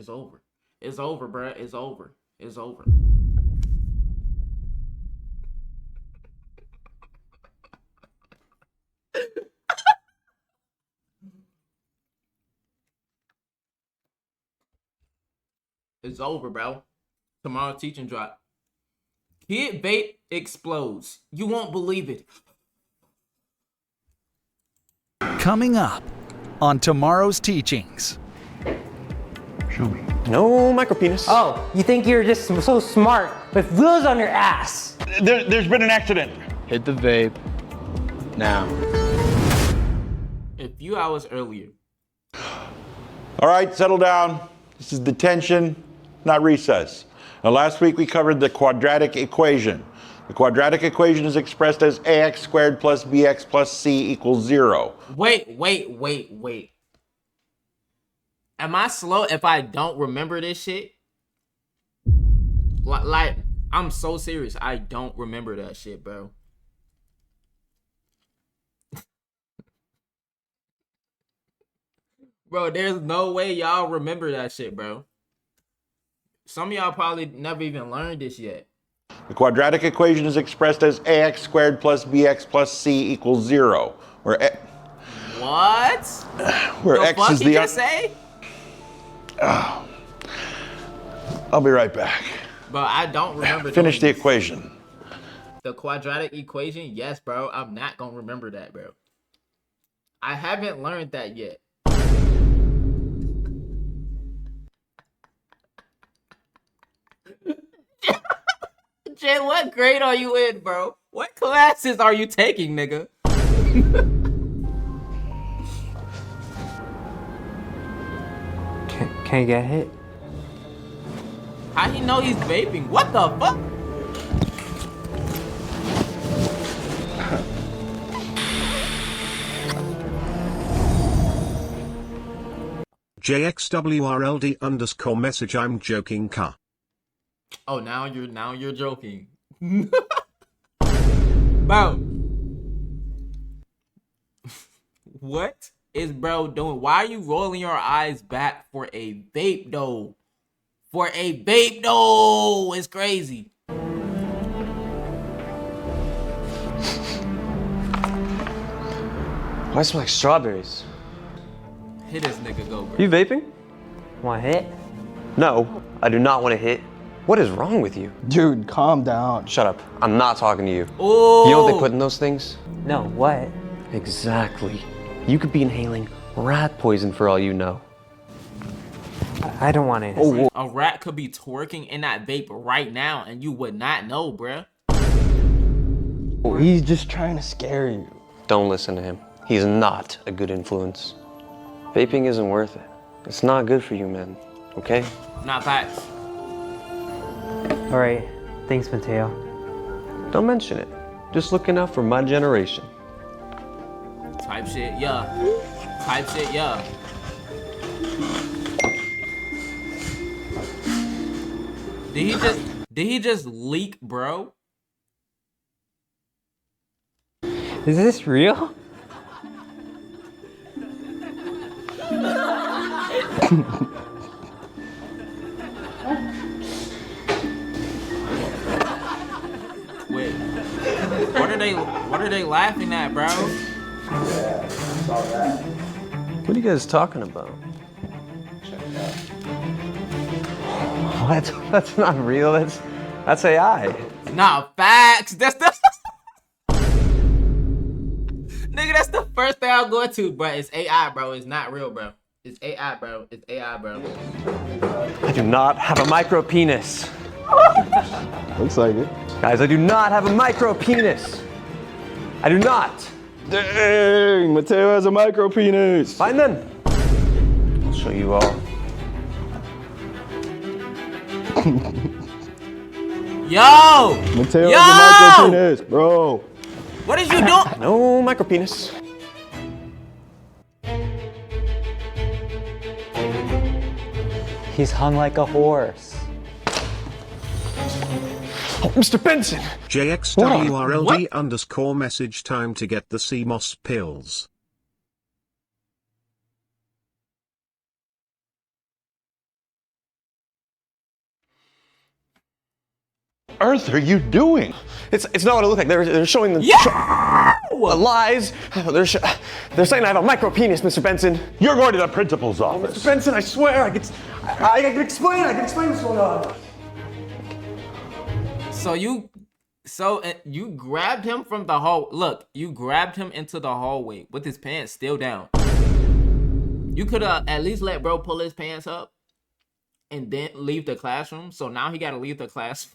It's over. It's over, bruh. It's over. It's over. It's over, bro. Tomorrow teaching drop. Kid vape explodes. You won't believe it. Coming up on tomorrow's teachings. Show me. No micropenis. Oh, you think you're just so smart with wheels on your ass? There's been an accident. Hit the vape. Now. A few hours earlier. All right, settle down. This is detention, not recess. Now, last week we covered the quadratic equation. The quadratic equation is expressed as ax squared plus bx plus c equals 0. Wait. Am I slow if I don't remember this shit? Like, I'm so serious. I don't remember that shit, bro. Bro, there's no way y'all remember that shit, bro. Some of y'all probably never even learned this yet. The quadratic equation is expressed as ax squared plus bx plus c equals 0. Where What? where The x fuck is you the just say? I'll be right back. Bro, I don't remember. Finish the doing this. equation. The quadratic equation? Yes, bro. I'm not gonna remember that, bro. I haven't learned that yet. Jay, what grade are you in, bro? What classes are you taking, nigga? Can you get hit? How he know he's vaping? What the fuck? JXWRLD_message I'm joking ka. Oh, now you're joking. Bro. What is bro doing? Why are you rolling your eyes back for a vape though? For a vape though. It's crazy. Why smell like strawberries? Hit this nigga go, bro. You vaping? Want hit? No, I do not want to hit. What is wrong with you? Dude, calm down. Shut up. I'm not talking to you. Oh. You know what they put in those things? No, what? Exactly. You could be inhaling rat poison for all you know. I don't want it. A rat could be twerking in that vape right now and you would not know, bruh. He's just trying to scare you. Don't listen to him. He's not a good influence. Vaping isn't worth it. It's not good for you men, okay? Not facts. All right, thanks, Mateo. Don't mention it. Just looking out for my generation. Type shit, yeah. Type shit, yeah. Did he just leak, bro? Is this real? Wait. What are they laughing at, bro? What are you guys talking about? What? That's not real. That's AI. Nah, facts. That's nigga, that's the first thing I'll go to, bro. It's AI, bro. It's not real, bro. It's AI, bro. It's AI, bro. I do not have a micro penis. Looks like it. Guys, I do not have a micro penis. I do not. Dang, Mateo has a micro penis. Fine then. I'll show you all. Yo! Mateo Yo! has a micro penis, bro. What is you doing? No micro penis. He's hung like a horse. Oh, Mr. Benson. JXWRLD_message time to get the CMOS pills. earth are you doing? It's not what it looked like. They're showing the lies. They're saying I have a micro penis, Mr. Benson. You're going to the principal's office. Mr. Benson, I swear I can explain. I can explain what's going on. So you grabbed him from the hall. Look, you grabbed him into the hallway with his pants still down. You could have at least let bro pull his pants up and then leave the classroom. So now he got to leave the classroom.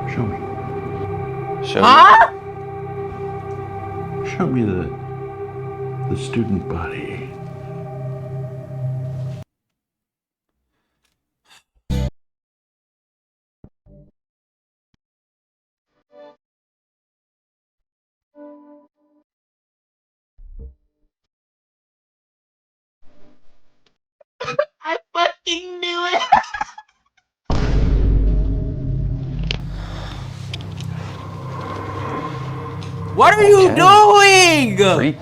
Show me. Huh? Show me the student body. I fucking knew it. What are you doing? Freak.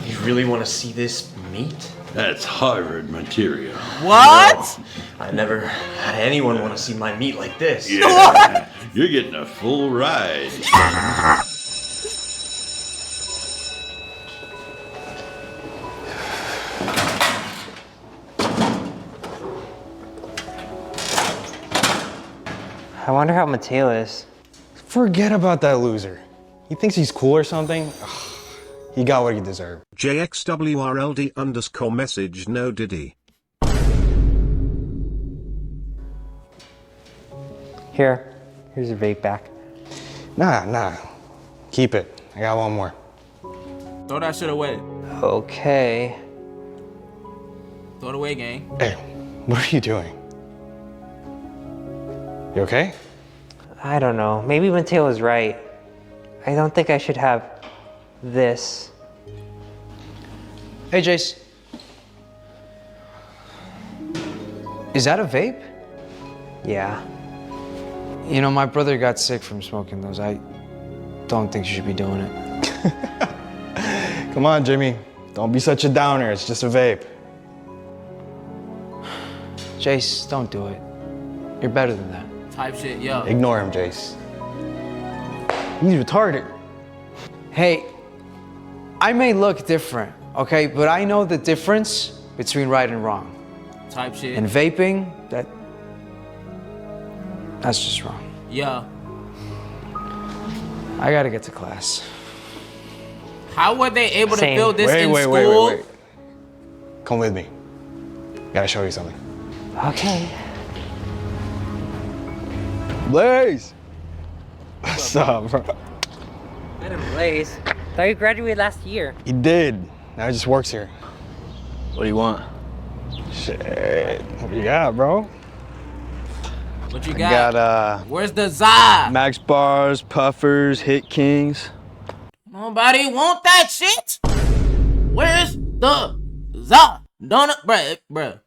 You really want to see this meat? That's Harvard material. What? I never had anyone want to see my meat like this. Yeah, you're getting a full ride. I wonder how Mateo is. Forget about that loser. He thinks he's cool or something. Ugh, he got what he deserved. JXWRLD_message no diddy. Here's your vape back. Nah. Keep it. I got one more. Throw that shit away. Okay. Throw it away, gang. Hey, what are you doing? You okay? I don't know. Maybe Mateo was right. I don't think I should have this. Hey, Jace. Is that a vape? Yeah. You know, my brother got sick from smoking those. I don't think you should be doing it. Come on, Jimmy. Don't be such a downer. It's just a vape. Jace, don't do it. You're better than that. Type shit, yo. Ignore him, Jace. He's retarded. Hey, I may look different, okay? But I know the difference between right and wrong. Type shit. And vaping, that's just wrong. Yeah. I gotta get to class. How were they able to Same. build this in school? Wait. Come with me. Gotta show you something. Okay. Blaze! What's up, bro? Madam Blaze. Thought you graduated last year. He did. Now he just works here. What do you want? Shit. What you got, bro? What you I got? got, Where's the za? Max bars, puffers, hit kings. Nobody want that shit. Where's the za? Bruh.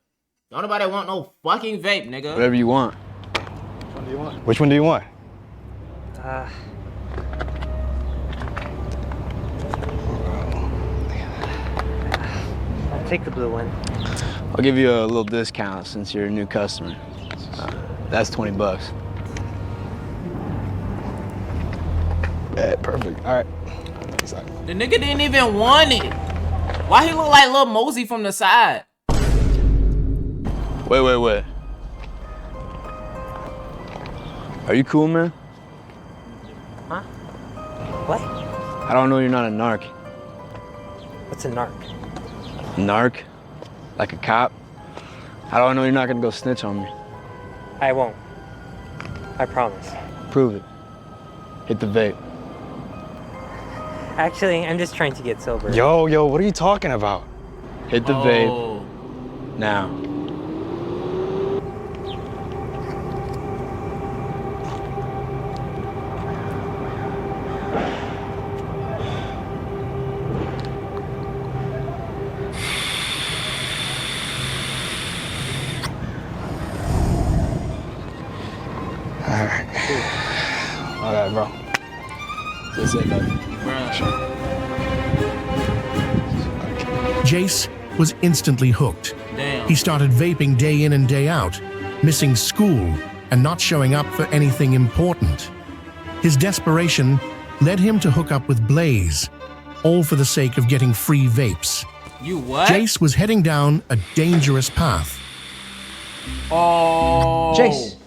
Don't nobody want no fucking vape, nigga. Whatever you want. Which one do you want? I'll take the blue one. I'll give you a little discount since you're a new customer. That's $20. Yeah, perfect. All right. The nigga didn't even want it. Why he look like Lil Mosey from the side? Wait. Are you cool, man? Huh? What? I don't know you're not a narc. What's a narc? Narc? Like a cop? How do I know you're not gonna go snitch on me? I won't. I promise. Prove it. Hit the vape. Actually, I'm just trying to get sober. Yo, what are you talking about? Hit the vape. Now. All right, bro. Jace was instantly hooked. Damn. He started vaping day in and day out, missing school and not showing up for anything important. His desperation led him to hook up with Blaze, all for the sake of getting free vapes. You what? Jace was heading down a dangerous path. Oh. Jace,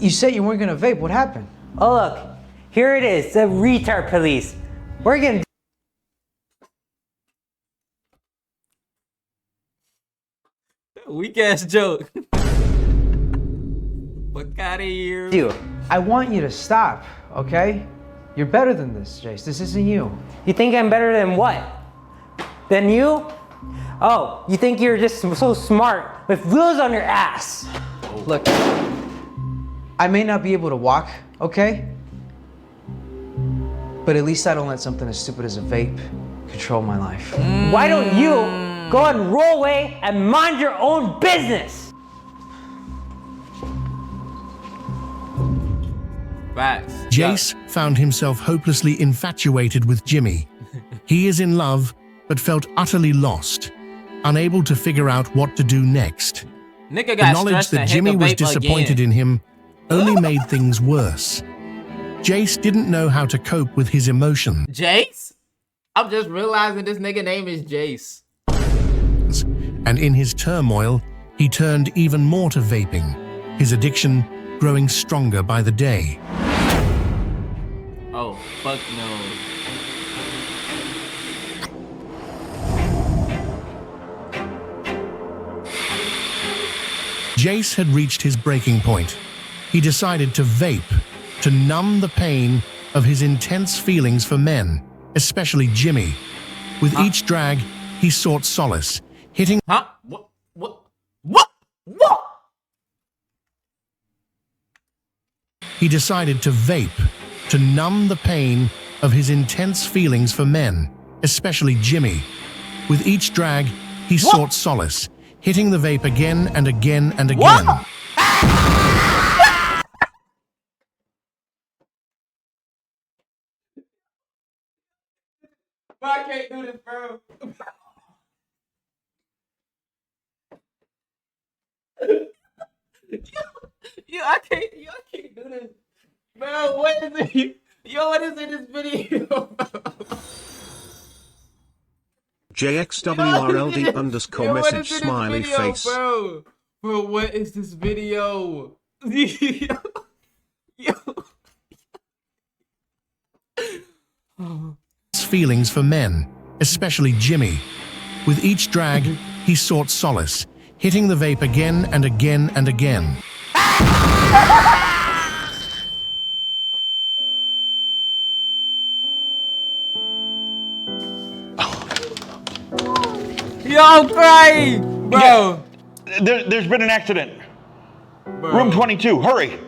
you said you weren't gonna vape. What happened? Oh look, here it is, the retard police. We're gonna Weak ass joke. Fuck out of here. do. I want you to stop, okay? You're better than this, Jace. This isn't you. You think I'm better than what? Than you? Oh, you think you're just so smart with wheels on your ass. Look, I may not be able to walk, okay? But at least I don't let something as stupid as a vape control my life. Why don't you go and roll away and mind your own business? Facts. Jace found himself hopelessly infatuated with Jimmy. He is in love, but felt utterly lost, unable to figure out what to do next. Nigga The got knowledge stressed that and Jimmy hit the was vape disappointed again. in him only made things worse. Jace didn't know how to cope with his emotions, Jace? I'm just realizing this nigga name is Jace. and in his turmoil, he turned even more to vaping, his addiction growing stronger by the day. Oh, fuck no. Jace had reached his breaking point. He decided to vape, to numb the pain of his intense feelings for men, especially Jimmy. With each drag, he sought solace, hitting Huh? What? He decided to vape, to numb the pain of his intense feelings for men, especially Jimmy. With each drag, he sought solace, hitting the vape again and again and again. What? I can't do this, bro. I can't do this. Bro, what is it? Yo, what is in this video? JXWRLD underscore message smiley face. Bro, what is this video? Yo. Feelings for men, especially Jimmy. With each drag, he sought solace, hitting the vape again and again and again. Yo, I'm crying, bro. There's been an accident. Bro. Room 22, hurry.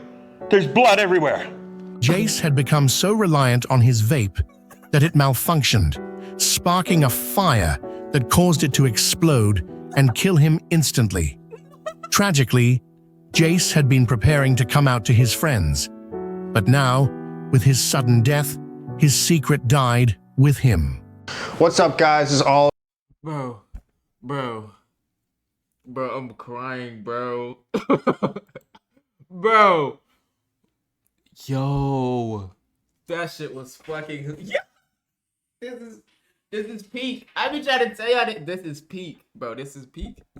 There's blood everywhere. Jace had become so reliant on his vape that it malfunctioned, sparking a fire that caused it to explode and kill him instantly. Tragically, Jace had been preparing to come out to his friends, but now, with his sudden death, his secret died with him. What's up, guys? This is all. Bro, I'm crying, bro. Bro. Yo. That shit was fucking... Yeah. This is peak. I be trying to tell y'all that this is peak, bro. This is peak.